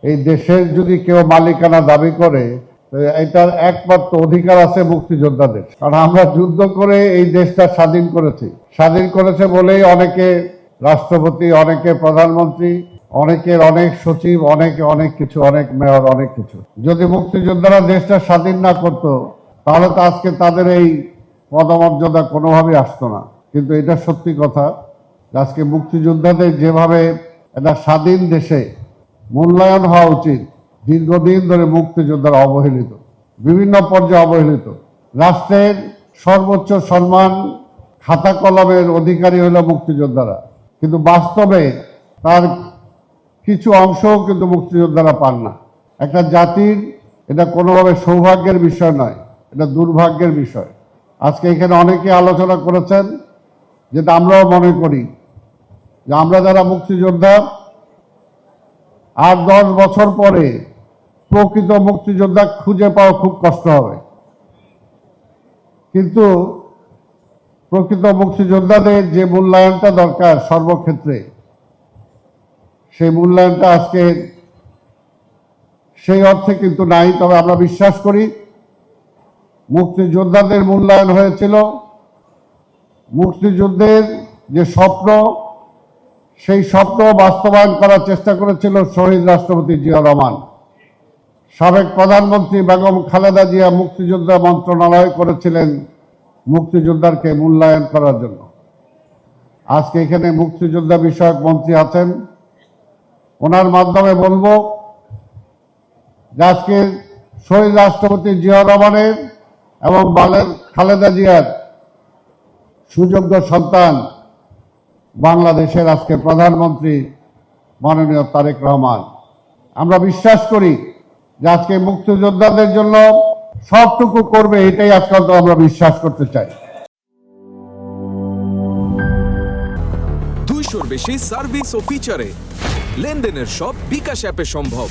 এই দেশের যদি কেউ মালিকানা দাবি করে, এটার একমাত্র অধিকার আছে মুক্তিযোদ্ধাদের। কারণ আমরা যুদ্ধ করে এই দেশটা স্বাধীন করেছি। স্বাধীন করেছে বলেই অনেকে রাষ্ট্রপতি, অনেকে প্রধানমন্ত্রী, অনেকের অনেক সচিব, অনেকে অনেক কিছু, অনেক মেয়র, অনেক কিছু। যদি মুক্তিযোদ্ধারা দেশটা স্বাধীন না করত, তাহলে তো আজকে তাদের এই পদমর্যাদা কোনোভাবেই আসতো না। কিন্তু এটা সত্যি কথা, আজকে মুক্তিযোদ্ধাদের যেভাবে একটা স্বাধীন দেশে মূল্যায়ন হওয়া উচিত, দীর্ঘদিন ধরে মুক্তিযোদ্ধারা অবহেলিত, বিভিন্ন পর্যায়ে অবহেলিত। রাষ্ট্রের সর্বোচ্চ সম্মান, খাতা কলমের অধিকারী হলো মুক্তিযোদ্ধারা, কিন্তু বাস্তবে তার কিছু অংশও কিন্তু মুক্তিযোদ্ধারা পান না। একটা জাতির এটা কোনোভাবে সৌভাগ্যের বিষয় নয়, এটা দুর্ভাগ্যের বিষয়। আজকে এখানে অনেকে আলোচনা করেছেন, যেটা আমরাও মনে করি যে আমরা যারা মুক্তিযোদ্ধা 8-10 বছর পরে প্রকৃত মুক্তিযোদ্ধা খুঁজে পাওয়া খুব কষ্ট হবে। কিন্তু প্রকৃত মুক্তিযোদ্ধাদের যে মূল্যায়নটা দরকার সর্বক্ষেত্রে, সেই মূল্যায়নটা আজকে সেই অর্থে কিন্তু নাই। তবে আমরা বিশ্বাস করি মুক্তিযোদ্ধাদের মূল্যায়ন হয়েছিল। মুক্তিযুদ্ধের যে স্বপ্ন, সেই স্বপ্ন বাস্তবায়ন করার চেষ্টা করেছিল শহীদ রাষ্ট্রপতি জিয়া রহমান। সাবেক প্রধানমন্ত্রী বেগম খালেদা জিয়া মুক্তিযোদ্ধা মন্ত্রণালয় করেছিলেন মুক্তিযোদ্ধাকে মূল্যায়ন করার জন্য। আজকে এখানে মুক্তিযোদ্ধা বিষয়ক মন্ত্রী আছেন, ওনার মাধ্যমে বলবো যে আজকে শহীদ রাষ্ট্রপতি জিয়া রহমানের এবং খালেদা জিয়ার সুযোগ্য সন্তান বাংলাদেশের আজকে প্রধানমন্ত্রী মাননীয় তারেক রহমান। আমরা বিশ্বাস করি যে আজকে মুক্তিযোদ্ধাদের জন্য সবটুকু করবে, এটাই আজকাল তো আমরা বিশ্বাস করতে চাই। 200-র বেশি সার্ভিস ও ফিচারে লেনদেনের সব বিকাশ অ্যাপে সম্ভব।